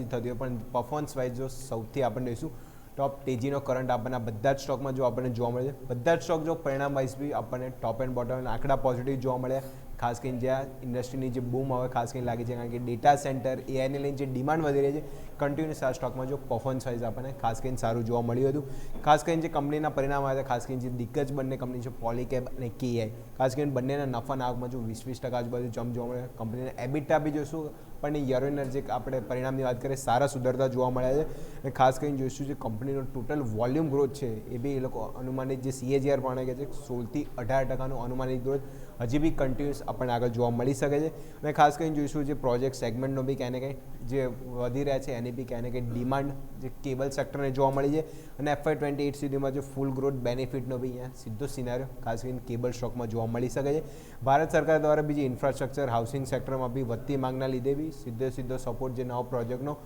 થતી હોય પણ પરફોર્મન્સ વાઇઝ જો સૌથી આપણને જોઈશું ટોપ તેજીનો કરંટ આપણને બધા જ સ્ટોકમાં જો આપણને જોવા મળે છે. બધા જ સ્ટોક જો પરિણામ વાઇઝ બી આપણને ટોપ એન્ડ બોટમ આંકડા પોઝિટિવ જોવા મળે, ખાસ કરીને જ્યાં ઇન્ડસ્ટ્રીની જે બૂમ હવે ખાસ કરીને લાગી છે, કારણ કે ડેટા સેન્ટર એઆઈને લઈને જે ડિમાન્ડ વધી રહી છે, કન્ટિન્યુઅસ આ સ્ટોકમાં જો પરફોર્મન્સ વાઇઝ આપણને ખાસ કરીને સારું જોવા મળ્યું હતું. ખાસ કરીને જે કંપનીના પરિણામ આવ્યા હતા, ખાસ કરીને જે દિગ્ગજ બંને કંપની છે પોલીકેબ અને કેઆઈ, ખાસ કરીને બંનેના નફા આવકમાં જો 20% આજુબાજુ જમ્પ જોવા મળે. કંપનીના એબિટા બી જોઈશું પણ યર ઓન યર જે આપણે પરિણામની વાત કરીએ સારા સુધરતા જોવા મળ્યા છે. અને ખાસ કરીને જોઈશું જે કંપનીનો ટોટલ વોલ્યુમ ગ્રોથ છે એ બી એ લોકો અનુમાનિત જે CAGR પ્રમાણે કહે છે 16-18% અનુમાનિત ગ્રોથ હજી બી કન્ટિન્યુઅસ આપણને આગળ જોવા મળી શકે છે. અને ખાસ કરીને જોઈશું જે પ્રોજેક્ટ સેગમેન્ટનો બી ક્યાંય ને ક્યાંય જે વધી રહ્યા છે એની બી ક્યાંય ને ક્યાંય ડિમાન્ડ જે કેબલ સેક્ટરને જોવા મળી છે. અને FY28 સુધીમાં જો ફૂલ ગ્રોથ બેનિફિટનો બી અહીંયા સીધો સિનારીઓ ખાસ કરીને કેબલ સ્ટોકમાં જોવા મળી શકે છે. ભારત સરકાર દ્વારા બીજી ઇન્ફ્રાસ્ટ્રક્ચર હાઉસિંગ સેક્ટરમાં બી વધતી માંગના લીધે બી સીધો સપોર્ટ જે નવો પ્રોજેક્ટનો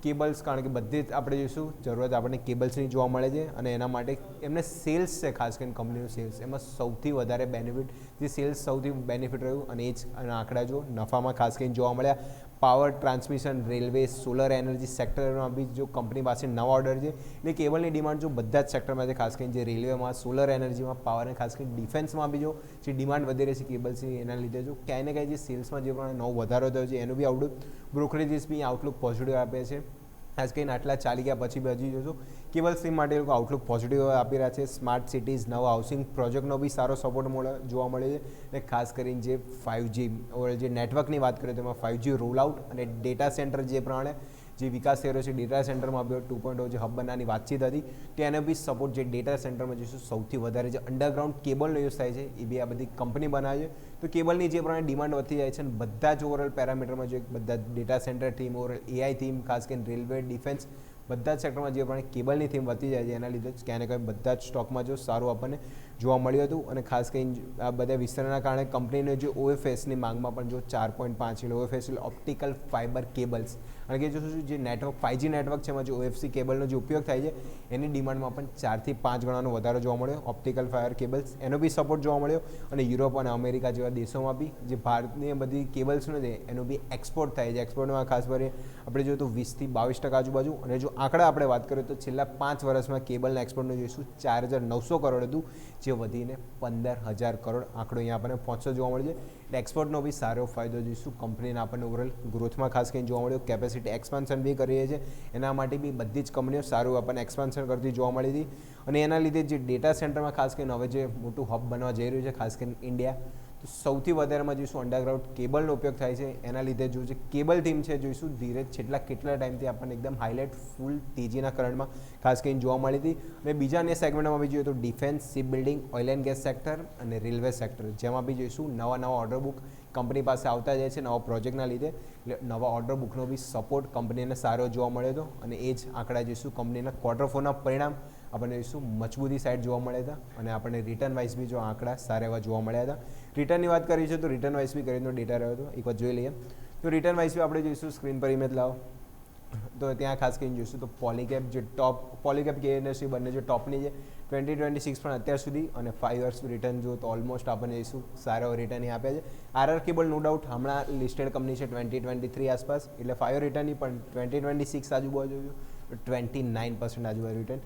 કેબલ્સ, કારણ કે બધી જ આપણે જોઈશું જરૂરત આપણને કેબલ્સની જોવા મળે છે. અને એના માટે એમને સેલ્સ છે, ખાસ કરીને કંપનીનું સેલ્સ એમાં સૌથી વધારે બેનિફિટ જે સેલ્સ સૌથી બેનિફિટ રહ્યું અને એ જ આંકડા જો નફામાં ખાસ કરીને જોવા મળ્યા. Power transmission, railway, solar energy સેક્ટરમાં બી જો કંપની પાસે નવા ઓર્ડર છે એટલે કેબલની ડિમાન્ડ જો બધા જ સેક્ટરમાં છે, ખાસ કરીને જે રેલવેમાં, સોલર એનર્જીમાં, પાવર અને ખાસ કરીને ડિફેન્સમાં બી જો જે ડિમાન્ડ વધી રહી છે કેબલ્સની એના લીધે જો ક્યાંય ને ક્યાંય જે સેલ્સમાં જે પ્રમાણે નવો વધારો થયો છે એનું બી આઉટલુક બ્રોકરેજીસ બી આઉટલુક પોઝિટિવ આપે છે. ખાસ કરીને આટલા ચાલી ગયા પછી બી હજી જોશું કેબલ સ્ટ્રીમ માટે એ લોકો આઉટલુક પોઝિટિવ આપી રહ્યા છે. સ્માર્ટ સિટીઝ, નવા હાઉસિંગ પ્રોજેક્ટનો બી સારો સપોર્ટ જોવા મળે છે. અને ખાસ કરીને જે 5G જે નેટવર્કની વાત કરીએ તો એમાં 5G રોલ આઉટ અને ડેટા સેન્ટર જે પ્રમાણે જે વિકાસ થઈ રહ્યો છે ડેટા સેન્ટરમાં બી 2.0 જે હબ બનાવવાની વાતચીત હતી તેને બી સપોર્ટ જે ડેટા સેન્ટરમાં જોઈશું સૌથી વધારે જે અંડરગ્રાઉન્ડ કેબલનો યુઝ થાય છે એ બી આ બધી કંપની બનાવે છે. તો કેબલની જે પ્રમાણે ડિમાન્ડ વધતી જાય છે અને બધા જ ઓવરઓલ પેરામીટરમાં જો બધા data centre theme, overall AI theme, ખાસ કરીને રેલવે, ડિફેન્સ બધા જ સેક્ટરમાં જે પ્રમાણે કેબલની થીમ વધતી જાય છે એના લીધે જ ક્યાંય ને ક્યાંય બધા જ સ્ટોકમાં જો સારું આપણને જોવા મળ્યું હતું. અને ખાસ કરીને આ બધા વિસ્તરણના કારણે કંપનીને જે OFSની માંગમાં પણ જો 4.5 એટલે OFS એટલે ઓપ્ટિકલ ફાઇબર કેબલ્સ, કારણ કે જો જે નેટવર્ક 5G નેટવર્ક છે એમાં જે OFC કેબલનો જે ઉપયોગ થાય છે એની ડિમાન્ડમાં પણ 4 થી 5 ગણાનો વધારો જોવા મળ્યો. ઓપ્ટિકલ ફાઇબર કેબલ્સ એનો બી સપોર્ટ જોવા મળ્યો. અને યુરોપ અને અમેરિકા જેવા દેશોમાં બી જે ભારતની બધી કેબલ્સનો છે એનું બી એક્સપોર્ટ થાય છે. એક્સપોર્ટમાં ખાસ કરીને આપણે જોઈએ તો 20-22% આજુબાજુ. અને જો આંકડા આપણે વાત કરીએ તો છેલ્લા 5 વર્ષમાં કેબલના એક્સપોર્ટનું જોઈશું 4,900 કરોડ હતું, જે વધીને 15,000 કરોડ આંકડો અહીંયા આપણને પહોંચતો જોવા મળે છે. એટલે એક્સપોર્ટનો બી સારો ફાયદો જોઈશું કંપનીને આપણને ઓવરઓલ ગ્રોથમાં ખાસ કરીને જોવા મળ્યો. કેપેસિટી એક્સપાન્શન બી કરીએ છીએ એના માટે બી બધી જ કંપનીઓ સારું આપણને એક્સપાન્શન કરતી જોવા મળી હતી. અને એના લીધે જે ડેટા સેન્ટરમાં ખાસ કરીને હવે જે મોટું હબ બનવા જઈ રહ્યું છે ખાસ કરીને ઇન્ડિયા, તો સૌથી વધારેમાં જોઈશું અંડરગ્રાઉન્ડ કેબલનો ઉપયોગ થાય છે. એના લીધે જો જે કેબલ ટીમ છે જોઈશું ધીરે કેટલા ટાઈમથી આપણને એકદમ હાઇલાઇટ ફૂલ તેજીના કરંટમાં ખાસ કરીને જોવા મળી હતી. અને બીજા અન્ય સેગમેન્ટમાં બી જોઈએ તો defence, ship building, oil and gas sector અને રેલવે સેક્ટર, જેમાં બી જોઈશું નવા ઓર્ડર બુક કંપની પાસે આવતા જાય છે નવા પ્રોજેક્ટના લીધે. એટલે નવા ઓર્ડર બુકનો બી સપોર્ટ કંપનીને સારો જોવા મળ્યો હતો. અને એ જ આંકડા જોઈશું કંપનીના Q4ના પરિણામ આપણને જોઈશું મજબૂતી સાઈડ જોવા મળ્યા હતા. અને આપણને રિટર્ન વાઇઝ બી જો આંકડા સારા એવા જોવા મળ્યા હતા. રિટર્નની વાત કરી છે તો રિટર્ન વાઇઝ બી કરીને ડેટા રહ્યો હતો, એક વાર જોઈ લઈએ. તો રિટર્ન વાઇઝ બી આપણે જોઈશું સ્ક્રીન પર ઇમેજ લાવો તો ત્યાં ખાસ કરીને જોઈશું તો પોલીકેબ જે પોલીકેબ કે ઇન્ડસ્ટ્રી બંને જે ટોપની છે 2026 પણ અત્યાર સુધી અને 5 યર્સ રિટર્ન જો તો ઓલમોસ્ટ આપણને જોઈશું સારા રિટર્ન આપ્યા છે. RR કેબલ નો ડાઉટ હમણાં લિસ્ટેડ કંપની છે 2023 આસપાસ, એટલે 5 રિટર્નની પણ 2026 આજુબાજુ 29% આજુબાજુ રિટર્ન.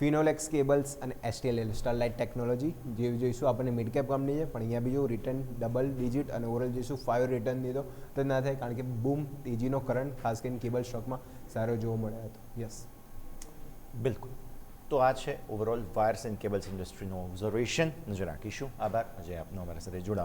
ફિનોલેક્સ કેબલ્સ અને STL સ્ટરલાઇટ ટેકનોલોજી જે જોઈશું આપણને મિડ કેપ કંપની છે, પણ અહીંયા બીજું રિટર્ન ડબલ ડિજિટ અને ઓવરઓલ જોઈશું 5 રિટર્ન દીધો તો ના થાય, કારણ કે બૂમ તેજીનો કરંટ ખાસ કરીને કેબલ સ્ટોકમાં સારો જોવા મળ્યો હતો. યસ, બિલકુલ. તો આ છે ઓવરઓલ વાયર્સ એન્ડ કેબલ્સ ઇન્ડસ્ટ્રીનો ઓબ્ઝર્વેશન, નજર રાખીશું. આભાર અજય આપનો અમારા સાથે જોડાવા.